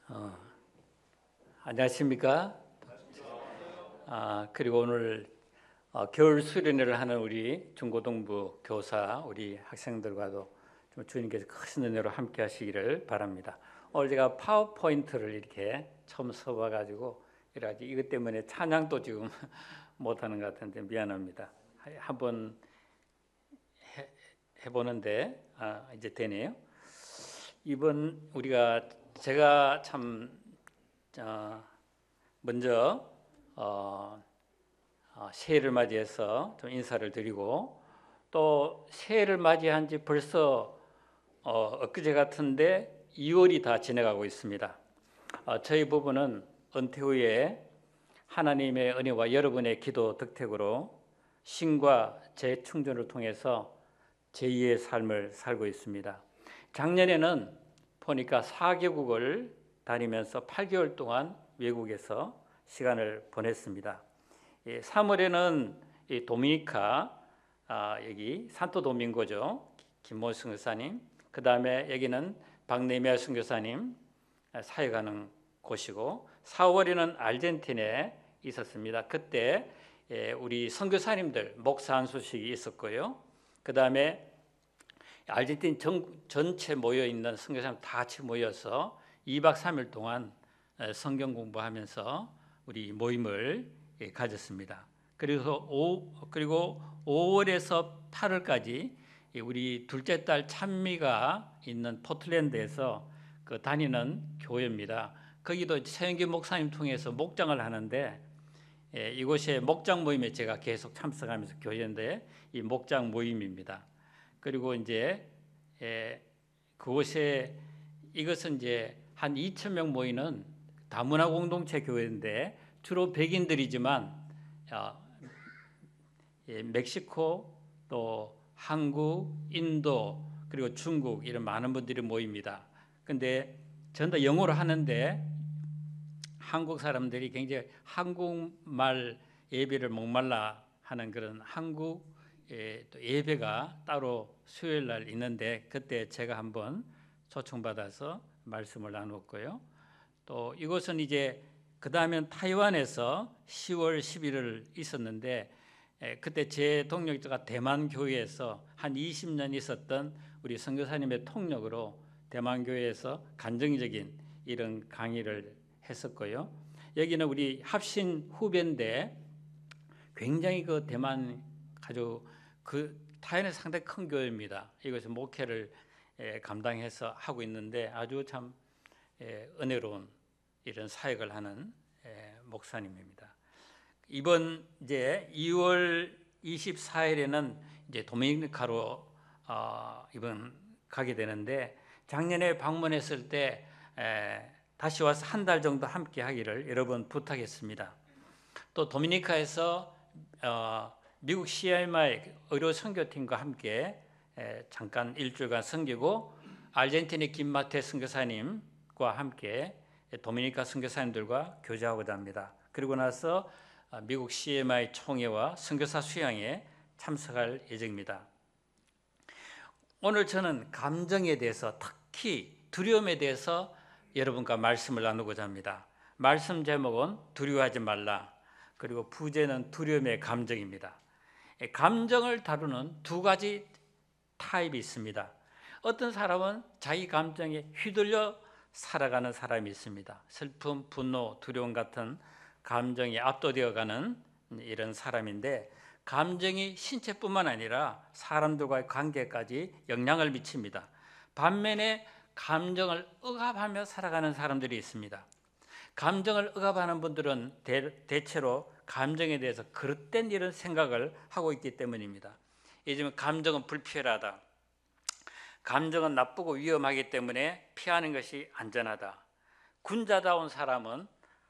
어, 안녕하십니까? 그리고 오늘 겨울 수련회를 하는 우리 중고등부 교사, 우리 학생들과도 좀 주님께서 큰 은혜로 함께 하시기를 바랍니다. 오늘 제가 파워포인트를 이렇게 처음 써봐가지고 이것 때문에 찬양도 지금 못하는 것 같은데 미안합니다. 한번 해보는데 이제 되네요. 이번 제가 참 먼저 새해를 맞이해서 좀 인사를 드리고, 또 새해를 맞이한 지 벌써 엊그제 같은데 2월이 다 지나가고 있습니다. 저희 부부는 은퇴 후에 하나님의 은혜와 여러분의 기도 덕택으로 신과 재충전을 통해서 제2의 삶을 살고 있습니다. 작년에는 보니까 4개국을 다니면서 8개월 동안 외국에서 시간을 보냈습니다. 3월에는 도미니카, 여기 산토도밍고죠. 김모승 교사님. 그 다음에 여기는 박내미아 선교사님 사역하는 곳이고, 4월에는 아르헨티나에 있었습니다. 그때 우리 선교사님들 목사 한 소식이 있었고요. 그 다음에 아르헨티나 전체 모여있는 선교사님 다 같이 모여서 2박 3일 동안 성경 공부하면서 우리 모임을 가졌습니다. 그리고 5월에서 8월까지 우리 둘째 딸 찬미가 있는 포틀랜드에서 다니는 교회입니다. 거기도 최영기 목사님 통해서 목장을 하는데, 이곳에 목장 모임에 제가 계속 참석하면서 교회인데 이 목장 모임입니다. 그리고 이제 그곳에 이것은 이제 한 2,000명 모이는 다문화 공동체 교회인데 주로 백인들이지만 멕시코, 또 한국, 인도, 그리고 중국 이런 많은 분들이 모입니다. 근데 전부 다 영어로 하는데 한국 사람들이 굉장히 한국말 예배를 목말라 하는 그런 한국 또 예배가 따로 수요일 날 있는데, 그때 제가 한번 초청받아서 말씀을 나눴고요. 또 이곳은 이제 그 다음엔 타이완에서 10월 11일 있었는데, 그때 제 동력자가 대만 교회에서 한 20년 있었던 우리 선교사님의 통역으로 대만 교회에서 간증적인 이런 강의를 했었고요. 여기는 우리 합신 후배인데 굉장히 그 대만 아주 타이완에 상당히 큰 교회입니다. 이것을 목회를 감당해서 하고 있는데 아주 참 은혜로운 이런 사역을 하는 목사님입니다. 이번 이제 2월 24일에는 이제 도미니카로 이번 가게 되는데, 작년에 방문했을 때 다시 와서 한 달 정도 함께 하기를 여러 번 부탁했습니다. 또 도미니카에서 미국 CMI 의료 선교팀과 함께 잠깐 일주일간 섬기고, 아르헨티나 김마테 선교사님과 함께 도미니카 선교사님들과 교제하고자 합니다. 그리고 나서 미국 CMI 총회와 선교사 수양에 참석할 예정입니다. 오늘 저는 감정에 대해서, 특히 두려움에 대해서 여러분과 말씀을 나누고자 합니다. 말씀 제목은 두려워하지 말라, 그리고 부제는 두려움의 감정입니다. 감정을 다루는 두 가지 타입이 있습니다. 어떤 사람은 자기 감정에 휘둘려 살아가는 사람이 있습니다. 슬픔, 분노, 두려움 같은 감정이 압도되어가는 이런 사람인데, 감정이 신체뿐만 아니라 사람들과의 관계까지 영향을 미칩니다. 반면에 감정을 억압하며 살아가는 사람들이 있습니다. 감정을 억압하는 분들은 대체로 감정에 대해서 그릇된 이런 생각을 하고 있기 때문입니다. 요즘 감정은 불필요하다, 감정은 나쁘고 위험하기 때문에 피하는 것이 안전하다, 군자다운 사람은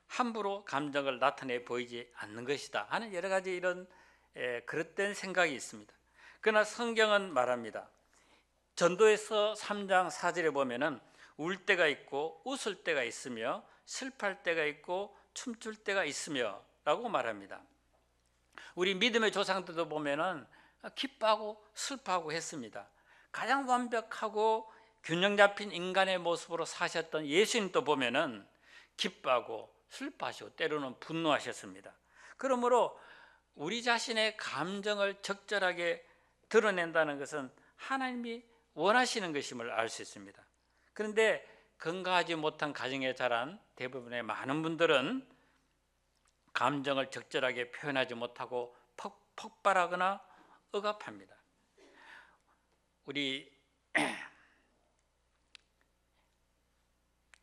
함부로 감정을 나타내 보이지 않는 것이다 하는 여러 가지 이런 그릇된 생각이 있습니다. 그러나 성경은 말합니다. 전도에서 3장 4절에 보면은 울 때가 있고 웃을 때가 있으며 슬퍼할 때가 있고 춤출 때가 있으며 라고 말합니다. 우리 믿음의 조상들도 보면은 기뻐하고 슬퍼하고 했습니다. 가장 완벽하고 균형 잡힌 인간의 모습으로 사셨던 예수님도 보면은 기뻐하고 슬퍼하시고 때로는 분노하셨습니다. 그러므로 우리 자신의 감정을 적절하게 드러낸다는 것은 하나님이 원하시는 것임을 알 수 있습니다. 그런데 건강하지 못한 가정에 자란 대부분의 많은 분들은 감정을 적절하게 표현하지 못하고 폭발하거나 억압합니다. 우리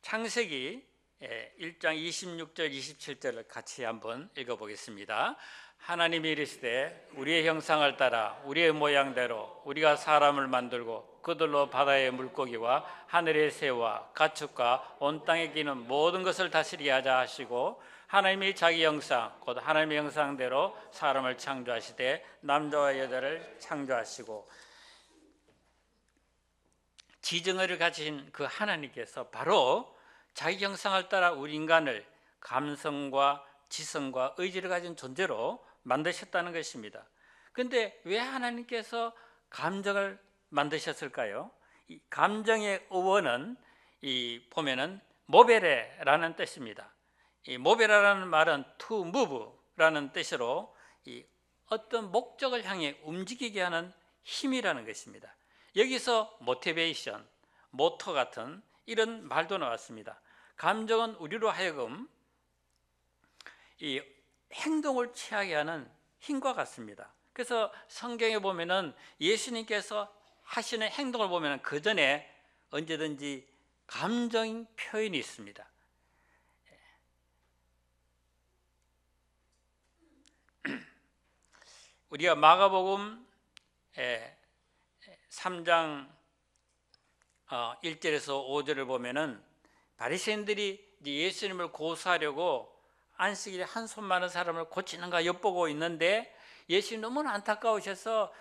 창세기 1장 26절 27절을 같이 한번 읽어보겠습니다. 하나님이 이르시되 우리의 형상을 따라 우리의 모양대로 우리가 사람을 만들고 그들로 바다의 물고기와 하늘의 새와 가축과 온 땅에 기는 모든 것을 다스리게 하자 하시고, 하나님이 자기 형상 곧 하나님의 형상대로 사람을 창조하시되 남자와 여자를 창조하시고, 지정의를 가진 그 하나님께서 바로 자기 형상을 따라 우리 인간을 감성과 지성과 의지를 가진 존재로 만드셨다는 것입니다. 그런데 왜 하나님께서 감정을 만드셨을까요? 이 감정의 어원은 보면은 모베레라는 뜻입니다. 이 모베라라는 말은 to move라는 뜻으로 어떤 목적을 향해 움직이게 하는 힘이라는 것입니다. 여기서 모티베이션, 모터 같은 이런 말도 나왔습니다. 감정은 우리로 하여금 이 행동을 취하게 하는 힘과 같습니다. 그래서 성경에 보면은 예수님께서 하시는 행동을 보면은 그 전에 언제든지 감정 표현이 있습니다. 우리가 마가복음 3장 1절에서 5절을 보면은 바리새인들이 예수님을 고소하려고 안식일에 한 손 많은 사람을 고치는가 엿보고 있는데, 예수님 너무나 안타까우셔서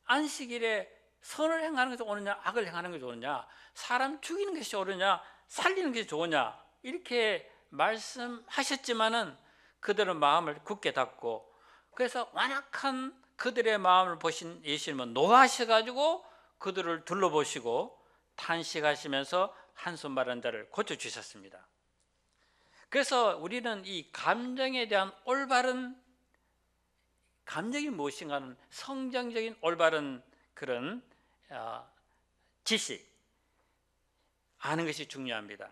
안식일에 선을 행하는 것이 옳으냐 악을 행하는 것이 옳으냐, 사람 죽이는 것이 옳으냐 살리는 것이 좋으냐, 이렇게 말씀하셨지만은 그들은 마음을 굳게 닫고, 그래서 완악한 그들의 마음을 보신 예수님은 노하셔가지고 그들을 둘러보시고 탄식하시면서 한손 마른 자를 고쳐주셨습니다. 그래서 우리는 이 감정에 대한 올바른, 감정이 무엇인가는 성경적인 올바른 그런 지식, 아는 것이 중요합니다.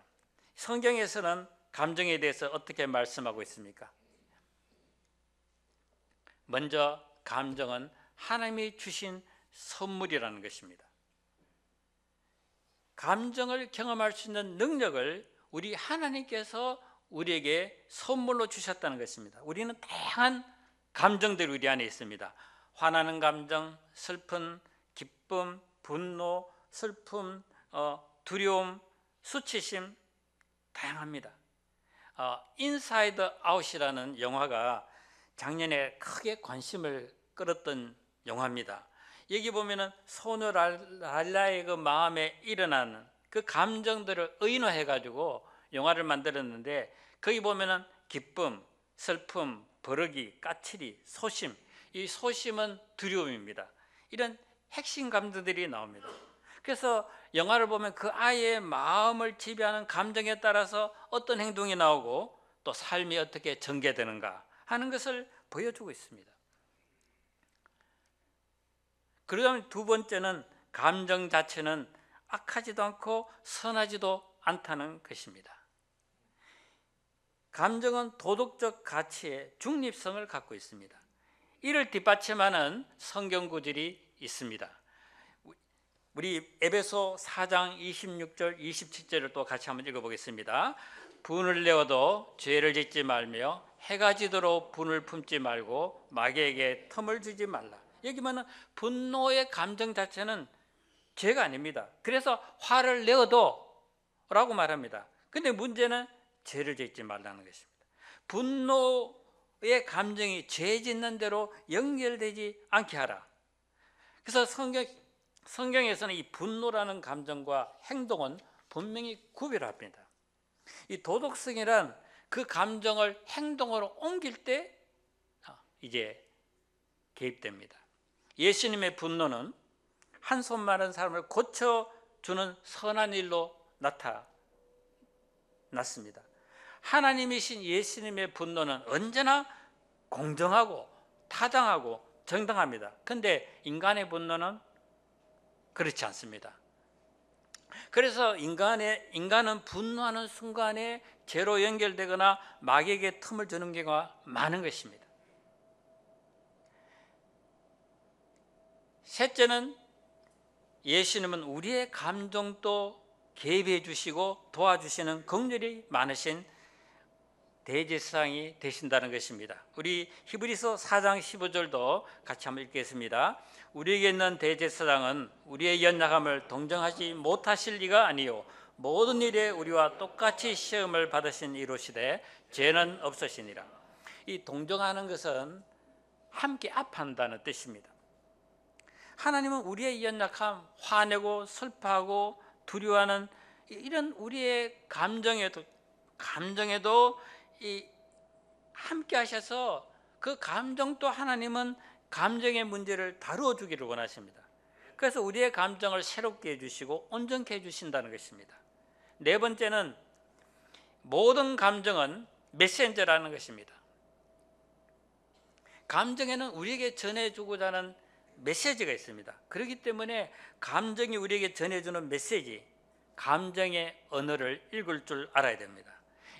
성경에서는 감정에 대해서 어떻게 말씀하고 있습니까? 먼저 감정은 하나님이 주신 선물이라는 것입니다. 감정을 경험할 수 있는 능력을 우리 하나님께서 우리에게 선물로 주셨다는 것입니다. 우리는 다양한 감정들이 우리 안에 있습니다. 화나는 감정, 슬픈, 기쁨, 분노, 슬픔, 두려움, 수치심, 다양합니다. 인사이드 아웃이라는 영화가 작년에 크게 관심을 끌었던 영화입니다. 여기 보면은 소녀 랄라의 그 마음에 일어나는 그 감정들을 의인화해 가지고 영화를 만들었는데, 거기 보면은 기쁨, 슬픔, 버럭이, 까칠이, 소심, 이 소심은 두려움입니다. 이런 핵심 감정들이 나옵니다. 그래서 영화를 보면 그 아이의 마음을 지배하는 감정에 따라서 어떤 행동이 나오고 또 삶이 어떻게 전개되는가 하는 것을 보여주고 있습니다. 그러면 두 번째는 감정 자체는 악하지도 않고 선하지도 않다는 것입니다. 감정은 도덕적 가치의 중립성을 갖고 있습니다. 이를 뒷받침하는 성경 구절이 있습니다. 우리 에베소 4장 26절 27절을 또 같이 한번 읽어보겠습니다. 분을 내어도 죄를 짓지 말며 해가 지도록 분을 품지 말고 마귀에게 틈을 주지 말라. 여기 보면 분노의 감정 자체는 죄가 아닙니다. 그래서 화를 내어도 라고 말합니다. 근데 문제는 죄를 짓지 말라는 것입니다. 분노의 감정이 죄 짓는 대로 연결되지 않게 하라. 그래서 성경에서는 이 분노라는 감정과 행동은 분명히 구별합니다. 이 도덕성이란 그 감정을 행동으로 옮길 때 이제 개입됩니다. 예수님의 분노는 한 손 마른 사람을 고쳐 주는 선한 일로 나타났습니다. 하나님이신 예수님의 분노는 언제나 공정하고 타당하고 정당합니다. 그런데 인간의 분노는 그렇지 않습니다. 그래서 인간은 분노하는 순간에 죄로 연결되거나 마귀에게 틈을 주는 경우가 많은 것입니다. 셋째는 예수님은 우리의 감정도 개입해 주시고 도와주시는 긍휼이 많으신 대제사장이 되신다는 것입니다. 우리 히브리서 4장 15절도 같이 한번 읽겠습니다. 우리에게 있는 대제사장은 우리의 연약함을 동정하지 못하실 리가 아니요 모든 일에 우리와 똑같이 시험을 받으신 이로시되 죄는 없으시니라. 이 동정하는 것은 함께 아파한다는 뜻입니다. 하나님은 우리의 연약함, 화내고 슬퍼하고 두려워하는 이런 우리의 감정에도 함께 하셔서 그 감정도 하나님은 감정의 문제를 다루어 주기를 원하십니다. 그래서 우리의 감정을 새롭게 해주시고 온전케 해주신다는 것입니다. 네 번째는 모든 감정은 메신저라는 것입니다. 감정에는 우리에게 전해주고자 하는 메시지가 있습니다. 그렇기 때문에 감정이 우리에게 전해주는 메시지, 감정의 언어를 읽을 줄 알아야 됩니다.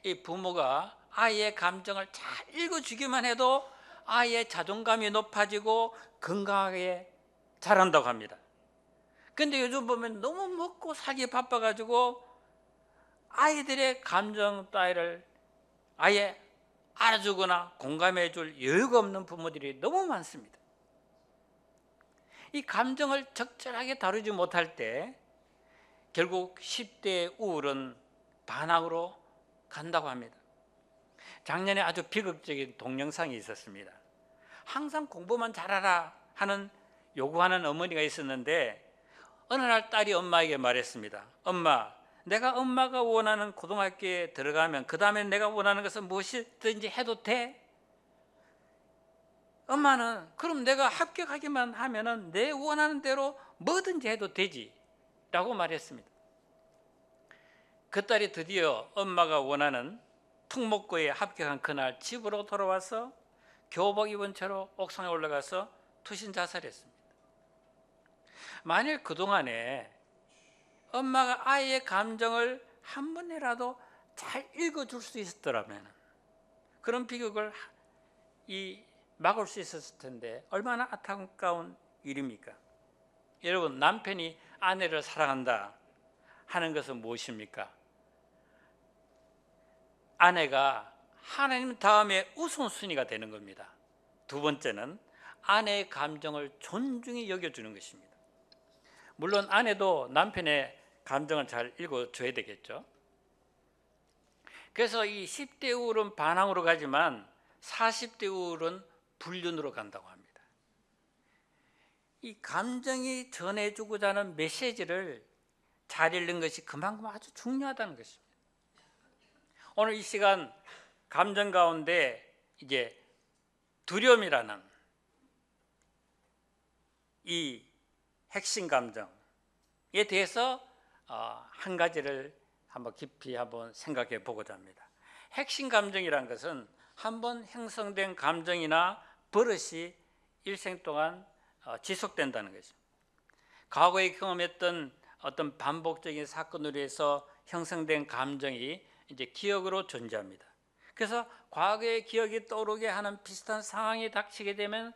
이 부모가 아이의 감정을 잘 읽어주기만 해도 아이의 자존감이 높아지고 건강하게 자란다고 합니다. 근데 요즘 보면 너무 먹고 살기 바빠가지고 아이들의 감정 따위를 아예 알아주거나 공감해 줄 여유가 없는 부모들이 너무 많습니다. 이 감정을 적절하게 다루지 못할 때 결국 10대의 우울은 반항으로 간다고 합니다. 작년에 아주 비극적인 동영상이 있었습니다. 항상 공부만 잘하라 하는 요구하는 어머니가 있었는데 어느 날 딸이 엄마에게 말했습니다. 엄마, 내가 엄마가 원하는 고등학교에 들어가면 그 다음에 내가 원하는 것은 무엇이든지 해도 돼? 엄마는 그럼 내가 합격하기만 하면은 내 원하는 대로 뭐든지 해도 되지 라고 말했습니다. 그 딸이 드디어 엄마가 원하는 특목고에 합격한 그날 집으로 돌아와서 교복 입은 채로 옥상에 올라가서 투신 자살했습니다. 만일 그동안에 엄마가 아이의 감정을 한 번이라도 잘 읽어줄 수 있었더라면 그런 비극을 막을 수 있었을 텐데 얼마나 안타까운 일입니까? 여러분, 남편이 아내를 사랑한다 하는 것은 무엇입니까? 아내가 하나님 다음에 우선순위가 되는 겁니다. 두 번째는 아내의 감정을 존중히 여겨주는 것입니다. 물론 아내도 남편의 감정을 잘 읽어줘야 되겠죠. 그래서 이 10대 우울은 반항으로 가지만 40대 우울은 불륜으로 간다고 합니다. 이 감정이 전해주고자 하는 메시지를 잘 읽는 것이 그만큼 아주 중요하다는 것입니다. 오늘 이 시간 감정 가운데 이제 두려움이라는 이 핵심 감정에 대해서 한 가지를 한번 깊이 한번 생각해 보고자 합니다. 핵심 감정이라는 것은 한번 형성된 감정이나 버릇이 일생 동안 지속된다는 것입니다. 과거에 경험했던 어떤 반복적인 사건으로 해서 형성된 감정이 이제 기억으로 존재합니다. 그래서 과거의 기억이 떠오르게 하는 비슷한 상황이 닥치게 되면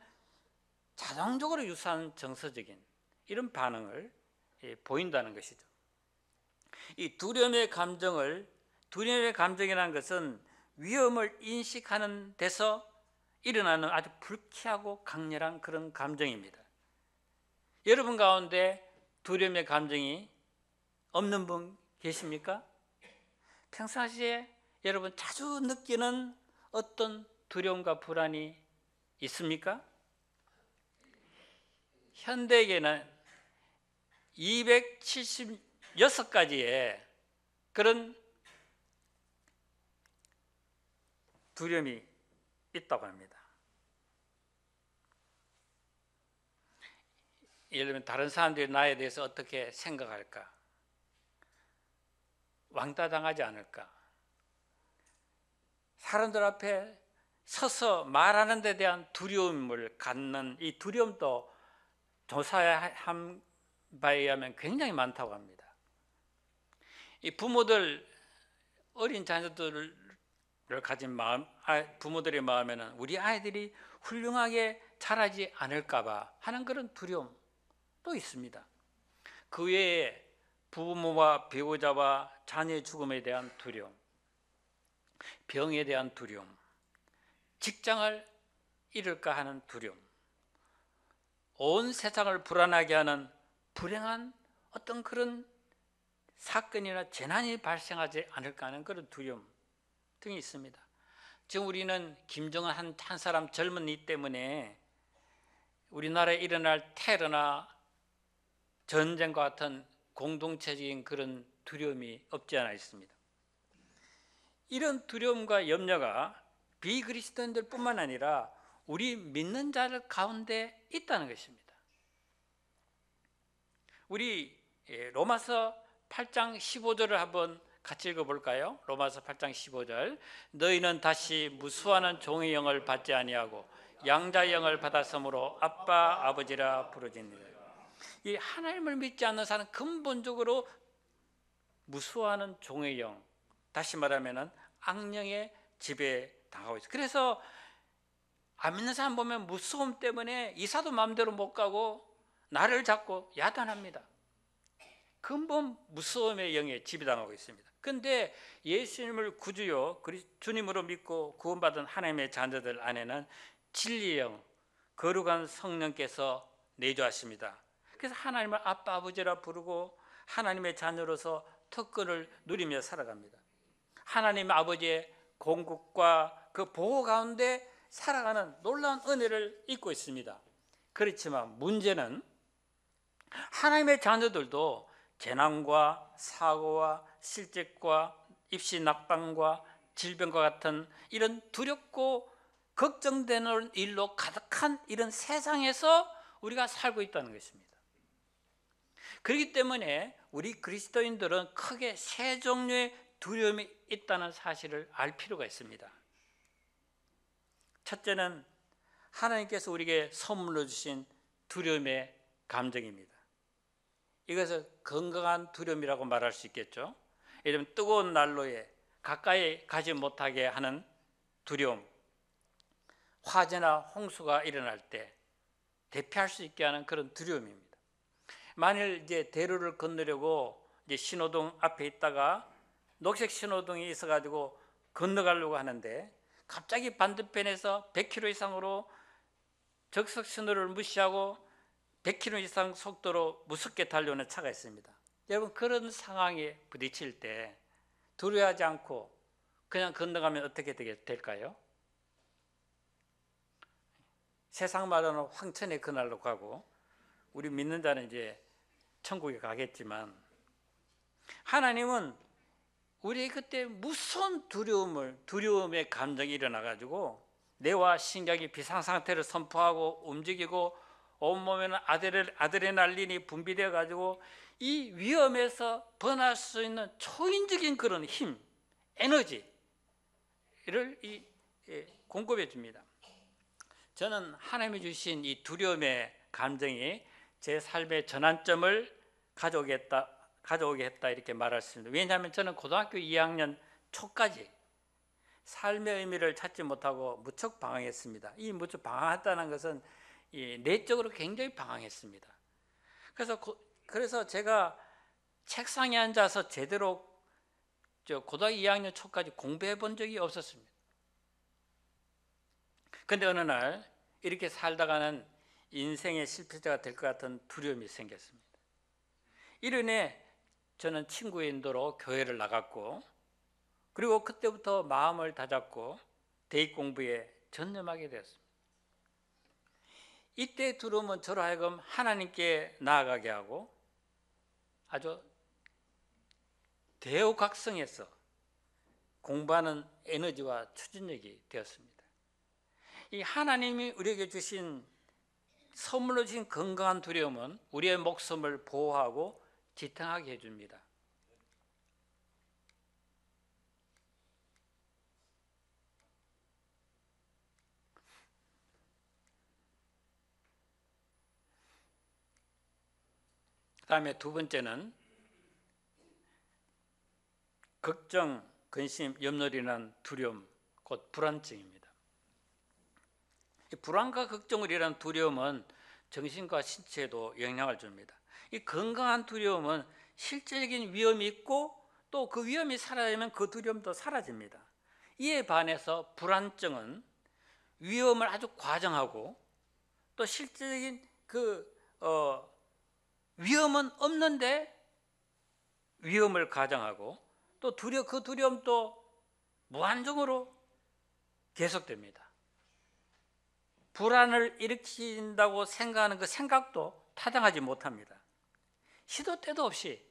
자동적으로 유사한 정서적인 이런 반응을 보인다는 것이죠. 이 두려움의 감정이라는 것은 위험을 인식하는 데서 일어나는 아주 불쾌하고 강렬한 그런 감정입니다. 여러분 가운데 두려움의 감정이 없는 분 계십니까? 평상시에 여러분 자주 느끼는 어떤 두려움과 불안이 있습니까? 현대에게는 276가지의 그런 두려움이 있다고 합니다. 예를 들면 다른 사람들이 나에 대해서 어떻게 생각할까? 왕따 당하지 않을까? 사람들 앞에 서서 말하는 데 대한 두려움을 갖는 이 두려움도 조사한 바에 의하면 굉장히 많다고 합니다. 이 부모들, 어린 자녀들을 가진 마음, 부모들의 마음에는 우리 아이들이 훌륭하게 자라지 않을까 하는 그런 두려움도 있습니다. 그 외에 부모와 배우자와 자녀의 죽음에 대한 두려움, 병에 대한 두려움, 직장을 잃을까 하는 두려움, 온 세상을 불안하게 하는 불행한 어떤 그런 사건이나 재난이 발생하지 않을까 하는 그런 두려움 등이 있습니다. 지금 우리는 김정은 한 사람 젊은이 때문에 우리나라에 일어날 테러나 전쟁과 같은 공동체적인 그런 두려움이 없지 않아 있습니다. 이런 두려움과 염려가 비그리스도인들 뿐만 아니라 우리 믿는 자들 가운데 있다는 것입니다. 우리 로마서 8장 15절을 한번 같이 읽어볼까요? 로마서 8장 15절. 너희는 다시 무수하는 종의 영을 받지 아니하고 양자의 영을 받았으므로 아빠 아버지라 부르짖느니라. 이 하나님을 믿지 않는 사람은 근본적으로 무수하는 종의 영, 다시 말하면 악령의 지배에 당하고 있어요. 그래서 안 믿는 사람 보면 무서움 때문에 이사도 마음대로 못 가고 나를 잡고 야단합니다. 근본 무서움의 영에 지배당하고 있습니다. 그런데 예수님을 구주요 주님으로 믿고 구원받은 하나님의 자녀들 안에는 진리의 영, 거룩한 성령께서 내주하십니다. 그래서 하나님을 아빠 아버지라 부르고 하나님의 자녀로서 특권을 누리며 살아갑니다. 하나님 아버지의 공급과 그 보호 가운데 살아가는 놀라운 은혜를 잊고 있습니다. 그렇지만 문제는 하나님의 자녀들도 재난과 사고와 실직과 입시 낙방과 질병과 같은 이런 두렵고 걱정되는 일로 가득한 이런 세상에서 우리가 살고 있다는 것입니다. 그렇기 때문에 우리 그리스도인들은 크게 세 종류의 두려움이 있다는 사실을 알 필요가 있습니다. 첫째는 하나님께서 우리에게 선물로 주신 두려움의 감정입니다. 이것을 건강한 두려움이라고 말할 수 있겠죠. 예를 들면 뜨거운 난로에 가까이 가지 못하게 하는 두려움, 화재나 홍수가 일어날 때 대피할 수 있게 하는 그런 두려움입니다. 만일 이제 대로를 건너려고 이제 신호등 앞에 있다가 녹색 신호등이 있어가지고 건너가려고 하는데 갑자기 반대편에서 100km 이상으로 적석 신호를 무시하고 100km 이상 속도로 무섭게 달려오는 차가 있습니다. 여러분, 그런 상황에 부딪힐 때 두려워하지 않고 그냥 건너가면 어떻게 될까요? 세상 말로는 황천의 그날로 가고 우리 믿는 자는 이제 천국에 가겠지만, 하나님은 우리 그때 무서운 두려움의 감정이 일어나가지고 뇌와 신경이 비상상태를 선포하고 움직이고 온몸에는 아드레날린이 분비되어 가지고 이 위험에서 벗어날 수 있는 초인적인 그런 힘, 에너지를 공급해 줍니다. 저는 하나님이 주신 이 두려움의 감정이 제 삶의 전환점을 가져오게 했다 이렇게 말할 수 있습니다. 왜냐하면 저는 고등학교 2학년 초까지 삶의 의미를 찾지 못하고 무척 방황했습니다. 이 무척 방황했다는 것은 내적으로 굉장히 방황했습니다. 그래서 제가 책상에 앉아서 제대로 고등학교 2학년 초까지 공부해 본 적이 없었습니다. 그런데 어느 날 이렇게 살다가는 인생의 실패자가 될 것 같은 두려움이 생겼습니다. 이른에 저는 친구의 인도로 교회를 나갔고, 그리고 그때부터 마음을 다잡고 대입 공부에 전념하게 되었습니다. 이때 두려움은 저로 하여금 하나님께 나아가게 하고 아주 대우각성에서 공부하는 에너지와 추진력이 되었습니다. 이 하나님이 우리에게 주신 선물로 주신 건강한 두려움은 우리의 목숨을 보호하고 지탱하게 해줍니다. 다음에 두 번째는 걱정, 근심, 염려라는 두려움, 곧 불안증입니다. 이 불안과 걱정을 이란 두려움은 정신과 신체에도 영향을 줍니다. 이 건강한 두려움은 실질적인 위험이 있고 또 그 위험이 사라지면 그 두려움도 사라집니다. 이에 반해서 불안증은 위험을 아주 과장하고 또 실질적인 위험은 없는데 위험을 가장하고 또 그 두려움도 무한정으로 계속됩니다. 불안을 일으킨다고 생각하는 그 생각도 타당하지 못합니다. 시도 때도 없이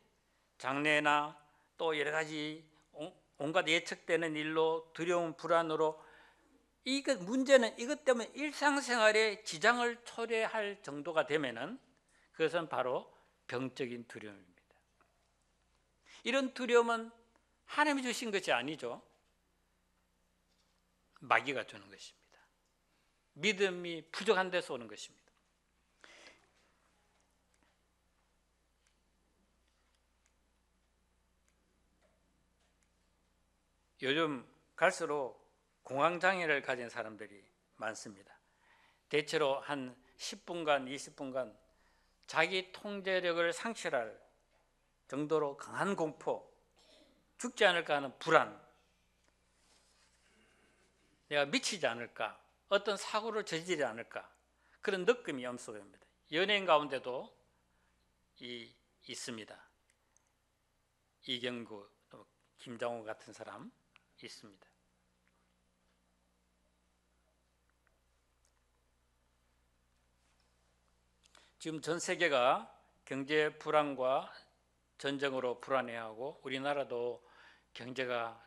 장래나 또 여러 가지 온갖 예측되는 일로 두려움, 불안으로 문제는 이것 때문에 일상생활에 지장을 초래할 정도가 되면은 그것은 바로 병적인 두려움입니다. 이런 두려움은 하나님이 주신 것이 아니죠. 마귀가 주는 것입니다. 믿음이 부족한 데서 오는 것입니다. 요즘 갈수록 공황장애를 가진 사람들이 많습니다. 대체로 한 10분간, 20분간 자기 통제력을 상실할 정도로 강한 공포, 죽지 않을까 하는 불안, 내가 미치지 않을까, 어떤 사고를 저지르지 않을까, 그런 느낌이 엄습해 옵니다. 연예인 가운데도 있습니다. 이경구, 또 김장호 같은 사람 있습니다. 지금 전 세계가 경제 불안과 전쟁으로 불안해하고 우리나라도 경제가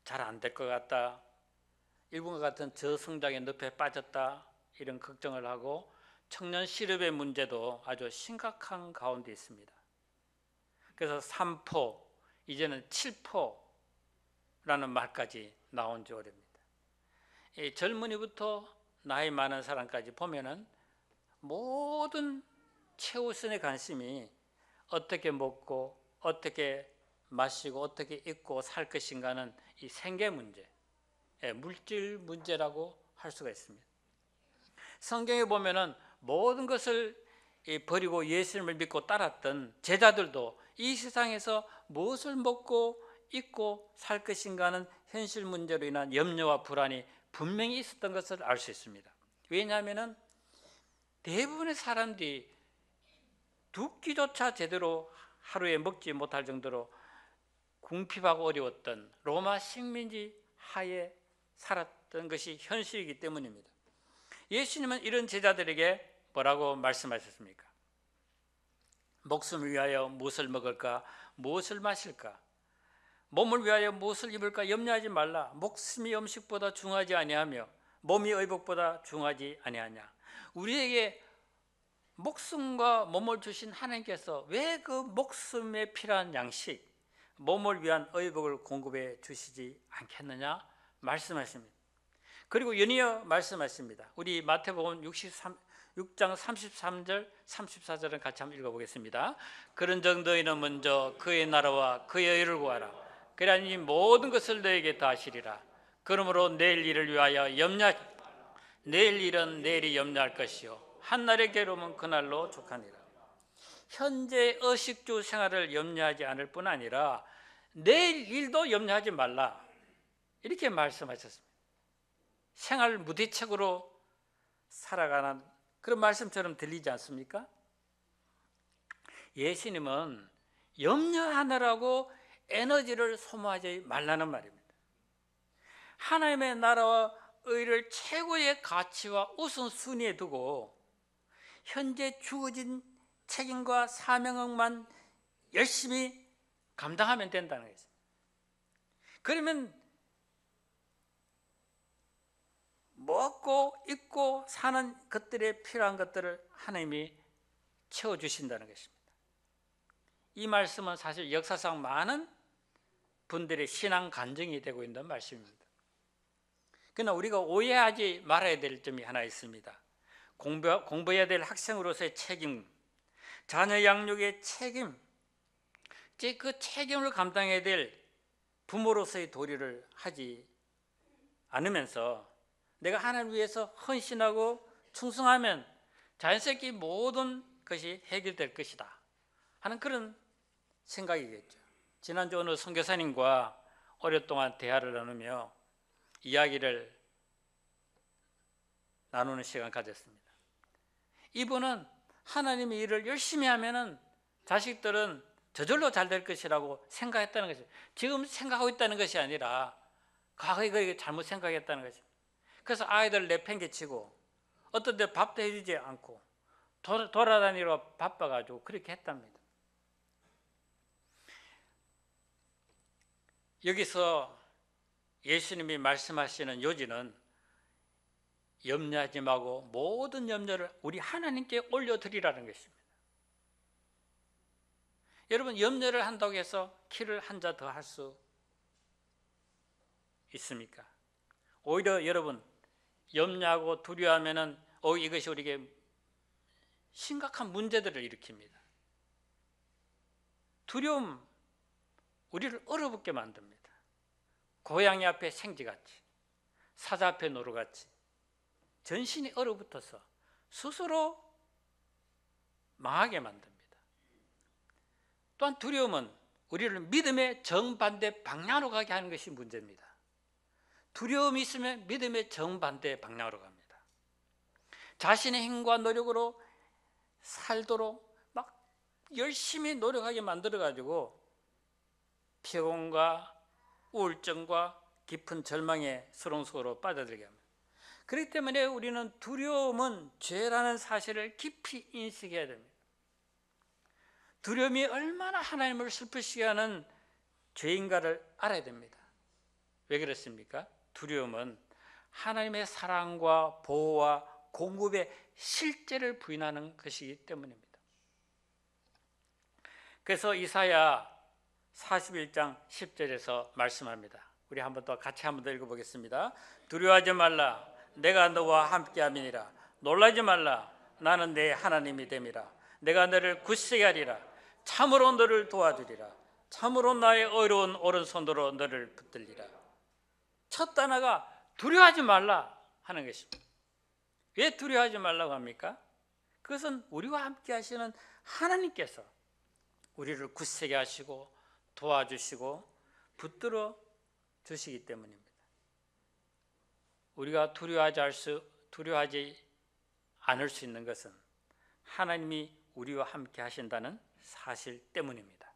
잘 안 될 것 같다, 일본과 같은 저성장의 늪에 빠졌다, 이런 걱정을 하고 청년 실업의 문제도 아주 심각한 가운데 있습니다. 그래서 3포, 이제는 7포라는 말까지 나온 지 오래입니다. 이 젊은이부터 나이 많은 사람까지 보면은 모든 최우선의 관심이 어떻게 먹고 어떻게 마시고 어떻게 입고 살 것인가는 이 생계 문제, 물질 문제라고 할 수가 있습니다. 성경에 보면은 모든 것을 버리고 예수님을 믿고 따랐던 제자들도 이 세상에서 무엇을 먹고 입고 살 것인가 하는 현실 문제로 인한 염려와 불안이 분명히 있었던 것을 알 수 있습니다. 왜냐하면 대부분의 사람들이 두 끼조차 제대로 하루에 먹지 못할 정도로 궁핍하고 어려웠던 로마 식민지 하에 살았던 것이 현실이기 때문입니다. 예수님은 이런 제자들에게 뭐라고 말씀하셨습니까? 목숨을 위하여 무엇을 먹을까, 무엇을 마실까, 몸을 위하여 무엇을 입을까 염려하지 말라. 목숨이 음식보다 중하지 아니하며 몸이 의복보다 중하지 아니하냐. 우리에게 목숨과 몸을 주신 하나님께서 왜 그 목숨에 필요한 양식, 몸을 위한 의복을 공급해 주시지 않겠느냐 말씀하십니다. 그리고 연이어 말씀하십니다. 우리 마태복음 6장 33절 34절은 같이 한번 읽어보겠습니다. 그런즉 너희는 먼저 그의 나라와 그의 의를 구하라. 그리하니 모든 것을 너에게 다 하시리라. 그러므로 내일 일을 위하여 내일 일은 내일이 염려할 것이요 한날의 괴로움은 그날로 족하니라. 현재 의식주 생활을 염려하지 않을 뿐 아니라 내일 일도 염려하지 말라, 이렇게 말씀하셨습니다. 생활 무대책으로 살아가는 그런 말씀처럼 들리지 않습니까? 예수님은 염려하느라고 에너지를 소모하지 말라는 말입니다. 하나님의 나라와 의를 최고의 가치와 우선순위에 두고 현재 주어진 책임과 사명만 열심히 감당하면 된다는 것입니다. 그러면 먹고 입고 사는 것들에 필요한 것들을 하나님이 채워주신다는 것입니다. 이 말씀은 사실 역사상 많은 분들의 신앙 간증이 되고 있는 말씀입니다. 그러나 우리가 오해하지 말아야 될 점이 하나 있습니다. 공부해야 될 학생으로서의 책임, 자녀 양육의 책임, 즉 그 책임을 감당해야 될 부모로서의 도리를 하지 않으면서 내가 하나님을 위해서 헌신하고 충성하면 자연스럽게 모든 것이 해결될 것이다 하는 그런 생각이겠죠. 지난주 오늘 선교사님과 오랫동안 대화를 나누며 이야기를 나누는 시간 가졌습니다. 이분은 하나님의 일을 열심히 하면은 자식들은 저절로 잘 될 것이라고 생각했다는 것이죠. 지금 생각하고 있다는 것이 아니라 과거에 그렇게 잘못 생각했다는 것입니다. 그래서 아이들 내팽개치고 어떤 데 밥도 해주지 않고 돌아다니러 바빠가지고 그렇게 했답니다. 여기서 예수님이 말씀하시는 요지는 염려하지 말고 모든 염려를 우리 하나님께 올려드리라는 것입니다. 여러분, 염려를 한다고 해서 키를 한 자 더 할 수 있습니까? 오히려 여러분, 염려하고 두려워하면은 이것이 우리에게 심각한 문제들을 일으킵니다. 두려움, 우리를 얼어붙게 만듭니다. 고양이 앞에 생쥐같이, 사자 앞에 노루같이 전신이 얼어붙어서 스스로 망하게 만듭니다. 또한 두려움은 우리를 믿음의 정반대 방향으로 가게 하는 것이 문제입니다. 두려움이 있으면 믿음의 정반대 방향으로 갑니다. 자신의 힘과 노력으로 살도록 막 열심히 노력하게 만들어가지고 피곤과 우울증과 깊은 절망의 수렁 속으로 빠져들게 합니다. 그렇기 때문에 우리는 두려움은 죄라는 사실을 깊이 인식해야 됩니다. 두려움이 얼마나 하나님을 슬프시게 하는 죄인가를 알아야 됩니다. 왜 그렇습니까? 두려움은 하나님의 사랑과 보호와 공급의 실제를 부인하는 것이기 때문입니다. 그래서 이사야 41장 10절에서 말씀합니다. 우리 한번 더 같이 한번 더 읽어보겠습니다. 두려워하지 말라, 내가 너와 함께함이니라. 놀라지 말라, 나는 내 하나님이 됨이라. 내가 너를 굳세게 하리라. 참으로 너를 도와주리라. 참으로 나의 어려운 오른손으로 너를 붙들리라. 첫 단어가 두려워하지 말라 하는 것입니다. 왜 두려워하지 말라고 합니까? 그것은 우리와 함께 하시는 하나님께서 우리를 굳세게 하시고 도와주시고 붙들어 주시기 때문입니다. 우리가 두려워하지 않을 수 있는 것은 하나님이 우리와 함께 하신다는 사실 때문입니다.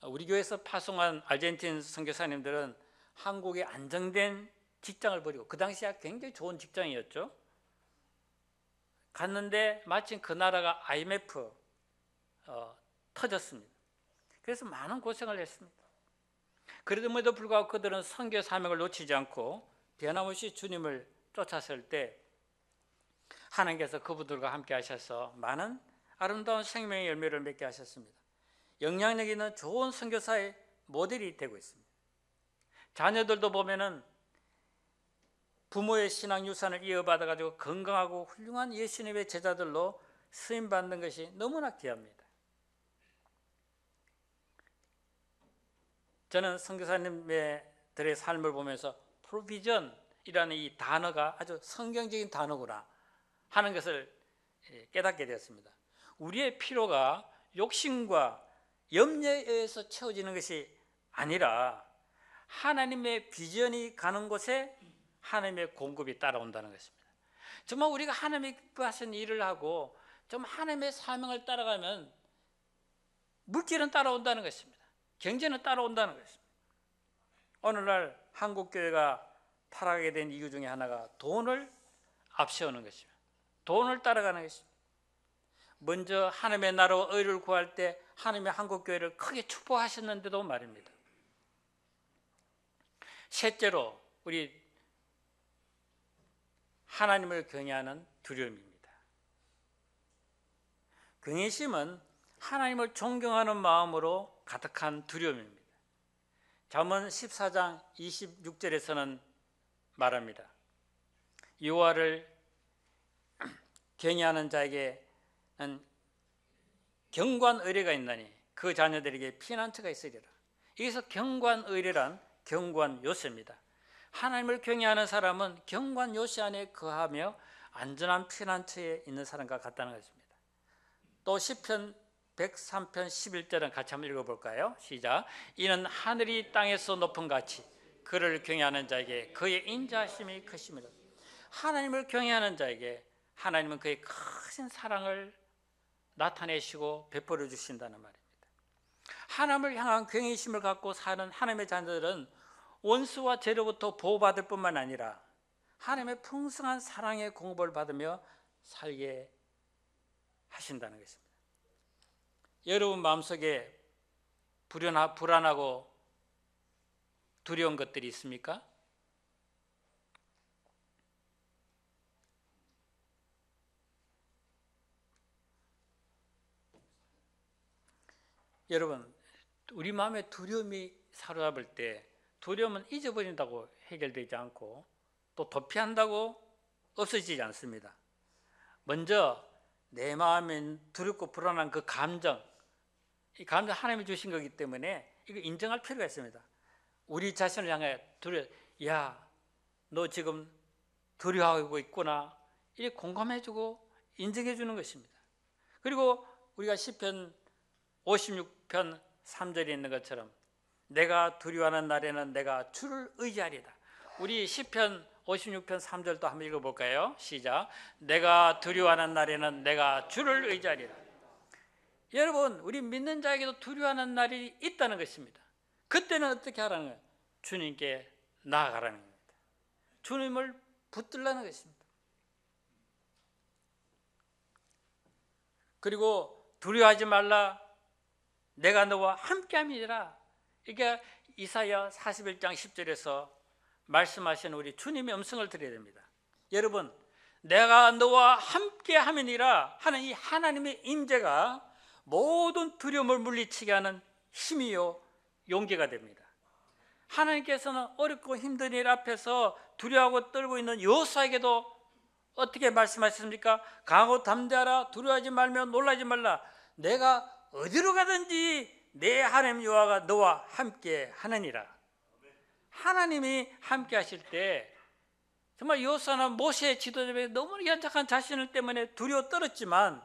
우리 교회에서 파송한 아르헨틴 선교사님들은 한국에 안정된 직장을 버리고, 그 당시에 굉장히 좋은 직장이었죠. 갔는데 마침 그 나라가 IMF 터졌습니다. 그래서 많은 고생을 했습니다. 그럼에도 불구하고 그들은 선교 사명을 놓치지 않고 변함없이 주님을 쫓았을 때 하나님께서 그분들과 함께 하셔서 많은 아름다운 생명의 열매를 맺게 하셨습니다. 영향력 있는 좋은 선교사의 모델이 되고 있습니다. 자녀들도 보면은 부모의 신앙 유산을 이어받아 가지고 건강하고 훌륭한 예수님의 제자들로 쓰임 받는 것이 너무나 귀합니다. 저는 선교사님들의 삶을 보면서 프로비전이라는 이 단어가 아주 성경적인 단어구나 하는 것을 깨닫게 되었습니다. 우리의 필요가 욕심과 염려에 의해서 채워지는 것이 아니라 하나님의 비전이 가는 곳에 하나님의 공급이 따라온다는 것입니다. 정말 우리가 하나님이 기뻐하시는 일을 하고 좀 하나님의 사명을 따라가면 물질은 따라온다는 것입니다. 경제는 따라온다는 것입니다. 오늘날 한국교회가 타락하게 된 이유 중에 하나가 돈을 앞세우는 것입니다. 돈을 따라가는 것입니다. 먼저 하나님의 나라와 의를 구할 때 하나님의 한국교회를 크게 축복하셨는데도 말입니다. 셋째로 우리 하나님을 경외하는 두려움입니다. 경외심은 하나님을 존경하는 마음으로 가득한 두려움입니다. 잠언 14장 26절에서는 말합니다. 여호와를 경외하는 자에게는 경관의례가 있나니 그 자녀들에게 피난처가 있으리라. 여기서 경관의례란 경관요새입니다. 하나님을 경외하는 사람은 경관요새 안에 거하며 안전한 피난처에 있는 사람과 같다는 것입니다. 또 시편 103편 11절은 같이 한번 읽어볼까요? 시작. 이는 하늘이 땅에서 높은 같이 그를 경외하는 자에게 그의 인자하심이 크심이라. 하나님을 경외하는 자에게 하나님은 그의 크신 사랑을 나타내시고 베풀어 주신다는 말입니다. 하나님을 향한 경외심을 갖고 사는 하나님의 자녀들은 원수와 죄로부터 보호받을 뿐만 아니라 하나님의 풍성한 사랑의 공급을 받으며 살게 하신다는 것입니다. 여러분 마음속에 불안하고 두려운 것들이 있습니까? 여러분, 우리 마음에 두려움이 사로잡을 때 두려움은 잊어버린다고 해결되지 않고 또 도피한다고 없어지지 않습니다. 먼저 내 마음에 두렵고 불안한 그 감정, 이 감정 하나님이 주신 거기 때문에 이거 인정할 필요가 있습니다. 우리 자신을 향해 야, 너 지금 두려워하고 있구나, 이렇게 공감해주고 인정해주는 것입니다. 그리고 우리가 시편 56편 3절에 있는 것처럼 내가 두려워하는 날에는 내가 주를 의지하리다. 우리 시편 56편 3절도 한번 읽어볼까요? 시작. 내가 두려워하는 날에는 내가 주를 의지하리라. 여러분, 우리 믿는 자에게도 두려워하는 날이 있다는 것입니다. 그때는 어떻게 하라는 거예요? 주님께 나아가라는 겁니다. 주님을 붙들라는 것입니다. 그리고 두려워하지 말라, 내가 너와 함께함이라. 이게 이사야 41장 10절에서 말씀하시는 우리 주님의 음성을 들어야 됩니다. 여러분, 내가 너와 함께함이니라 하는 이 하나님의 임재가 모든 두려움을 물리치게 하는 힘이요 용기가 됩니다. 하나님께서는 어렵고 힘든 일 앞에서 두려워하고 떨고 있는 여호수아에게도 어떻게 말씀하셨습니까? 강하고 담대하라, 두려워하지 말며 놀라지 말라. 내가 어디로 가든지 내 하나님 여호와가 너와 함께 하느니라. 하나님이 함께 하실 때 정말 여호수아는 모세의 지도자에 너무 연약한 자신을 때문에 두려워 떨었지만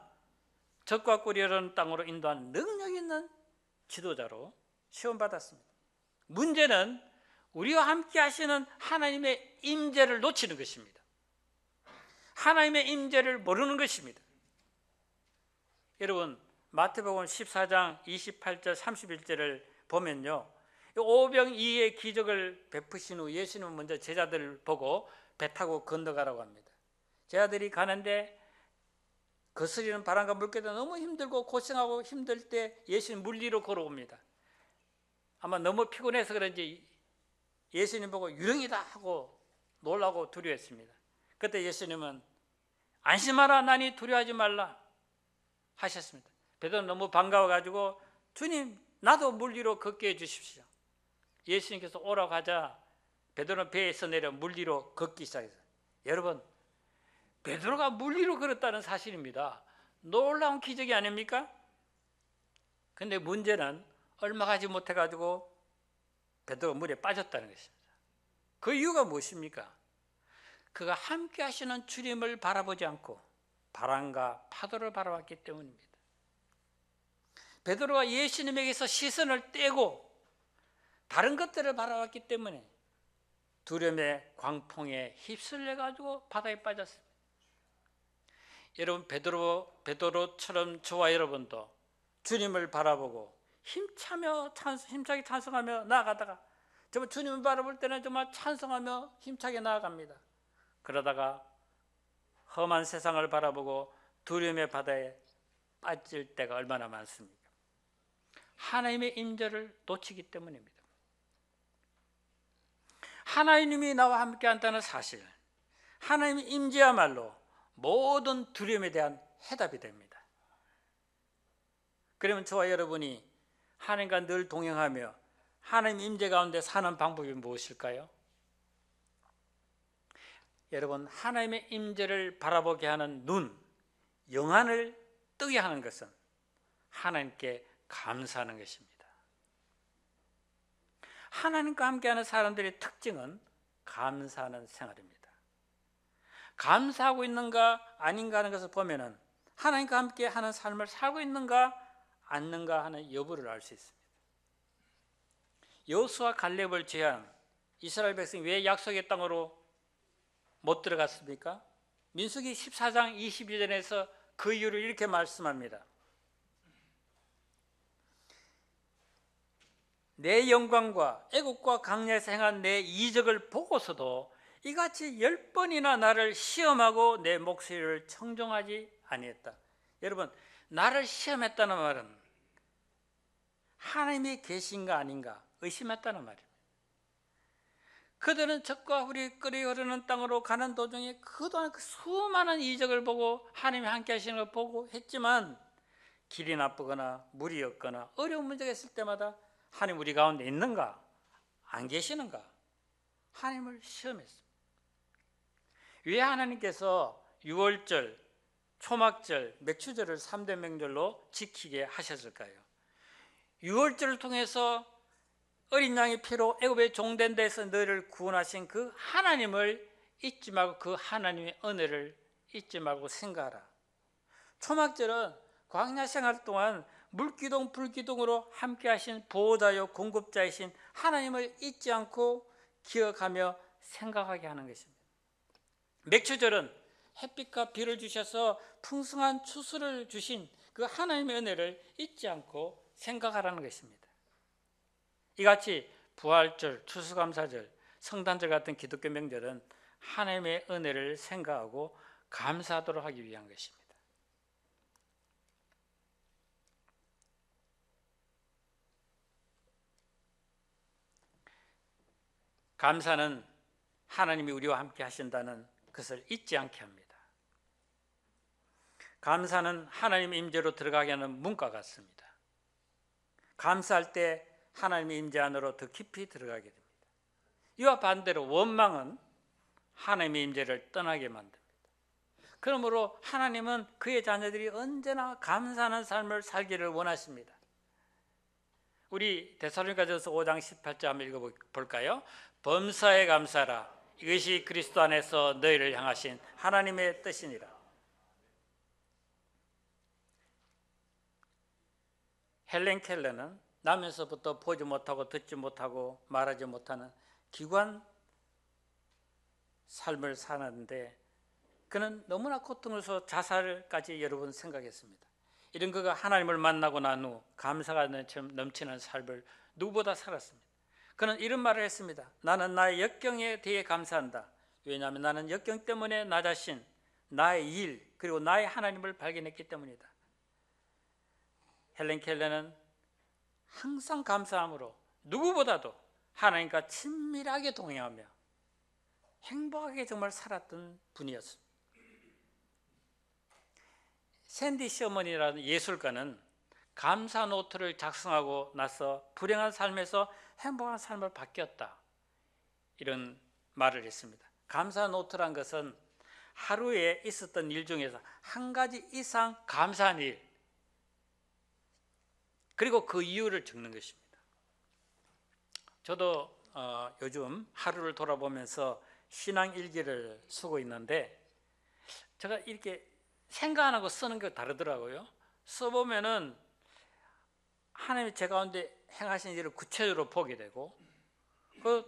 적과 꿀이 흐르는 땅으로 인도하는 능력 있는 지도자로 시험받았습니다. 문제는 우리와 함께 하시는 하나님의 임재를 놓치는 것입니다. 하나님의 임재를 모르는 것입니다. 여러분, 마태복음 14장 28절 31절을 보면요, 오병이의 기적을 베푸신 후 예수님은 먼저 제자들을 보고 배 타고 건너가라고 합니다. 제자들이 가는데 거스리는 바람과 물결도 너무 힘들고 고생하고 힘들 때 예수님 물 위로 걸어옵니다. 아마 너무 피곤해서 그런지 예수님 보고 유령이다 하고 놀라고 두려워했습니다. 그때 예수님은 안심하라, 나니 두려워하지 말라 하셨습니다. 베드로는 너무 반가워가지고 주님, 나도 물 위로 걷게 해주십시오. 예수님께서 오라고 하자 베드로는 배에서 내려 물 위로 걷기 시작했어요. 여러분, 베드로가 물 위로 걸었다는 사실입니다. 놀라운 기적이 아닙니까? 근데 문제는 얼마 가지 못해가지고 베드로가 물에 빠졌다는 것입니다. 그 이유가 무엇입니까? 그가 함께 하시는 주님을 바라보지 않고 바람과 파도를 바라봤기 때문입니다. 베드로가 예수님에게서 시선을 떼고 다른 것들을 바라봤기 때문에 두려움의 광풍에 휩쓸려 가지고 바다에 빠졌습니다. 여러분, 베드로처럼 저와 여러분도 주님을 바라보고 힘차게 찬송하며 나아가다가 정말 주님을 바라볼 때는 정말 찬송하며 힘차게 나아갑니다. 그러다가 험한 세상을 바라보고 두려움의 바다에 빠질 때가 얼마나 많습니까? 하나님의 임재를 놓치기 때문입니다. 하나님이 나와 함께 한다는 사실, 하나님의 임재야말로 모든 두려움에 대한 해답이 됩니다. 그러면 저와 여러분이 하나님과 늘 동행하며 하나님 임재 가운데 사는 방법이 무엇일까요? 여러분, 하나님의 임재를 바라보게 하는 눈, 영안을 뜨게 하는 것은 하나님께 감사하는 것입니다. 하나님과 함께하는 사람들의 특징은 감사하는 생활입니다. 감사하고 있는가 아닌가 하는 것을 보면은 하나님과 함께하는 삶을 살고 있는가 않는가 하는 여부를 알 수 있습니다. 여호수아 갈렙을 제한 이스라엘 백성이 왜 약속의 땅으로 못 들어갔습니까? 민수기 14장 22절에서 그 이유를 이렇게 말씀합니다. 내 영광과 애국과 강야에서 행한 내 이적을 보고서도 이같이 10번이나 나를 시험하고 내 목소리를 청종하지 아니했다. 여러분, 나를 시험했다는 말은 하나님이 계신가 아닌가 의심했다는 말입니다. 그들은 적과 꿀이 끓이 흐르는 땅으로 가는 도중에 그동안 그 수많은 이적을 보고 하나님이 함께 하시는 걸 보고 했지만 길이 나쁘거나 물이 없거나 어려운 문제가 있을 때마다 하나님 우리 가운데 있는가 안 계시는가 하나님을 시험했습니다. 왜 하나님께서 유월절, 초막절, 맥추절을 3대 명절로 지키게 하셨을까요? 유월절을 통해서 어린 양의 피로 애굽의 종된 데서 너희를 구원하신 그 하나님을 잊지 말고 그 하나님의 은혜를 잊지 말고 생각하라. 초막절은 광야 생활 동안 물기둥 불기둥으로 함께 하신 보호자요 공급자이신 하나님을 잊지 않고 기억하며 생각하게 하는 것입니다. 맥추절은 햇빛과 비를 주셔서 풍성한 추수를 주신 그 하나님의 은혜를 잊지 않고 생각하라는 것입니다. 이같이 부활절, 추수감사절, 성탄절 같은 기독교 명절은 하나님의 은혜를 생각하고 감사하도록 하기 위한 것입니다. 감사는 하나님이 우리와 함께 하신다는 것을 잊지 않게 합니다. 감사는 하나님의 임재로 들어가게 하는 문과 같습니다. 감사할 때 하나님의 임재 안으로 더 깊이 들어가게 됩니다. 이와 반대로 원망은 하나님의 임재를 떠나게 만듭니다. 그러므로 하나님은 그의 자녀들이 언제나 감사하는 삶을 살기를 원하십니다. 우리 데살로니가전서 5장 18절 한번 읽어볼까요? 범사에 감사하라. 이것이 그리스도 안에서 너희를 향하신 하나님의 뜻이니라. 헬렌 켈러는 나면서부터 보지 못하고 듣지 못하고 말하지 못하는 기관 삶을 사는데 그는 너무나 고통스러워서 자살까지 여러 번 생각했습니다. 이런 그가 하나님을 만나고 난 후 감사가 넘치는 삶을 누구보다 살았습니다. 그는 이런 말을 했습니다. 나는 나의 역경에 대해 감사한다. 왜냐하면 나는 역경 때문에 나 자신, 나의 일, 그리고 나의 하나님을 발견했기 때문이다. 헬렌 켈러는 항상 감사함으로 누구보다도 하나님과 친밀하게 동행하며 행복하게 정말 살았던 분이었습니다. 샌디 셔먼이라는 예술가는 감사 노트를 작성하고 나서 불행한 삶에서 행복한 삶을 바뀌었다, 이런 말을 했습니다. 감사 노트란 것은 하루에 있었던 일 중에서 한 가지 이상 감사한 일, 그리고 그 이유를 적는 것입니다. 저도 요즘 하루를 돌아보면서 신앙 일기를 쓰고 있는데 제가 이렇게 생각 안 하고 쓰는 게 다르더라고요. 써보면은 하나님이 제 가운데 행하신 일을 구체적으로 보게 되고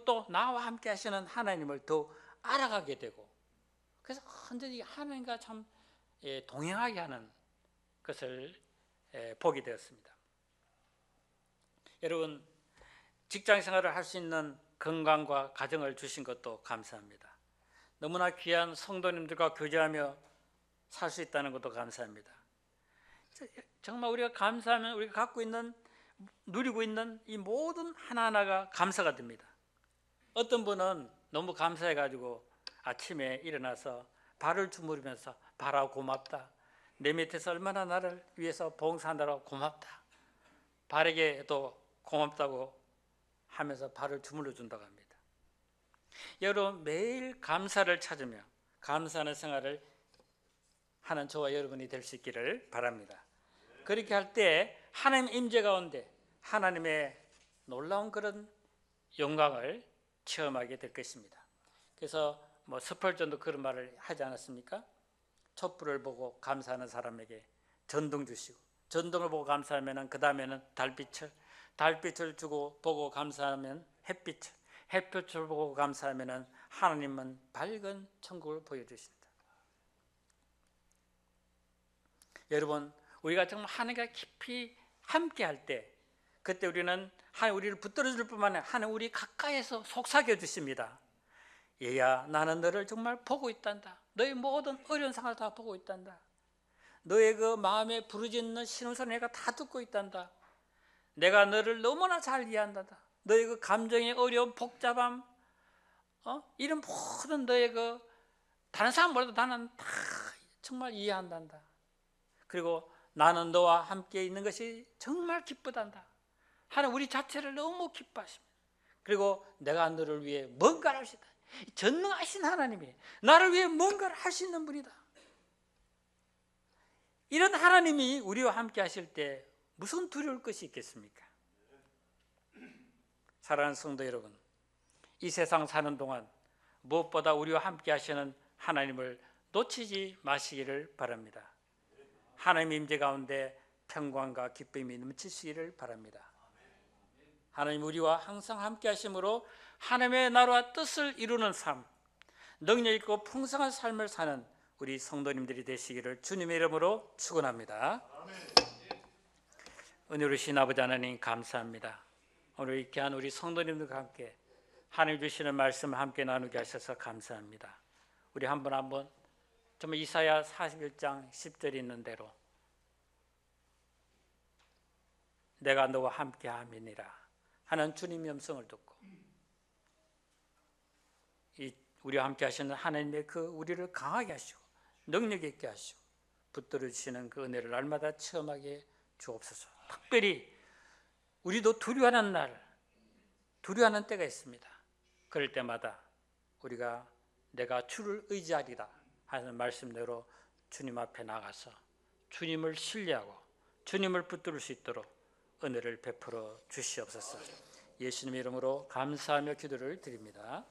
또 나와 함께 하시는 하나님을 더 알아가게 되고, 그래서 완전히 하나님과 참 동행하게 하는 것을 보게 되었습니다. 여러분, 직장 생활을 할 수 있는 건강과 가정을 주신 것도 감사합니다. 너무나 귀한 성도님들과 교제하며 살 수 있다는 것도 감사합니다. 정말 우리가 감사하면 우리가 갖고 있는, 누리고 있는 이 모든 하나하나가 감사가 됩니다. 어떤 분은 너무 감사해가지고 아침에 일어나서 발을 주무르면서 발아 고맙다, 내 밑에서 얼마나 나를 위해서 봉사한다고 고맙다, 발에게도 고맙다고 하면서 발을 주물러 준다고 합니다. 여러분, 매일 감사를 찾으며 감사하는 생활을 하는 저와 여러분이 될 수 있기를 바랍니다. 그렇게 할 때 하나님 임재 가운데 하나님의 놀라운 그런 영광을 체험하게 될 것입니다. 그래서 스펄전도 그런 말을 하지 않았습니까? 촛불을 보고 감사하는 사람에게 전등 주시고, 전등을 보고 감사하면 그 다음에는 달빛을 주고 보고 감사하면 햇빛을 보고 감사하면 하나님은 밝은 천국을 보여주신다. 여러분, 우리가 정말 하나님과 깊이 함께 할 때, 그때 우리는 하나님 우리를 붙들어 줄 뿐만 아니라 하나님 우리 가까이에서 속삭여 주십니다. 얘야, 나는 너를 정말 보고 있단다. 너의 모든 어려운 상황을 다 보고 있단다. 너의 그 마음에 부르짖는 신음소리 내가 다 듣고 있단다. 내가 너를 너무나 잘 이해한다. 너의 그 감정의 어려움, 복잡함, 이런 모든 너의 그 다른 사람 몰라도 나는 다 정말 이해한단다. 그리고 나는 너와 함께 있는 것이 정말 기쁘단다. 하나님 우리 자체를 너무 기뻐하십니다. 그리고 내가 너를 위해 뭔가를 하시다. 전능하신 하나님이 나를 위해 뭔가를 할 수 있는 분이다. 이런 하나님이 우리와 함께 하실 때 무슨 두려울 것이 있겠습니까? 사랑하는 성도 여러분, 이 세상 사는 동안 무엇보다 우리와 함께 하시는 하나님을 놓치지 마시기를 바랍니다. 하나님 임재 가운데 평강과 기쁨이 넘치시기를 바랍니다. 하나님 우리와 항상 함께 하심으로 하나님의 나라와 뜻을 이루는 삶, 능력 있고 풍성한 삶을 사는 우리 성도님들이 되시기를 주님의 이름으로 축원합니다. 은혜로우신 아버지 하나님 감사합니다. 오늘 이렇게 한 우리 성도님들과 함께 하나님 주시는 말씀을 함께 나누게 하셔서 감사합니다. 우리 한 번 한 번 정말 이사야 41장 10절에 있는 대로 내가 너와 함께 함이니라 하는 주님의 음성을 듣고 우리와 함께 하시는 하나님의 그 우리를 강하게 하시고 능력 있게 하시고 붙들어 주시는 그 은혜를 날마다 체험하게 주옵소서. 특별히 우리도 두려워하는 때가 있습니다. 그럴 때마다 우리가 내가 주를 의지하리라 하는 말씀대로 주님 앞에 나가서 주님을 신뢰하고 주님을 붙들 수 있도록 은혜를 베풀어 주시옵소서. 예수님의 이름으로 감사하며 기도를 드립니다.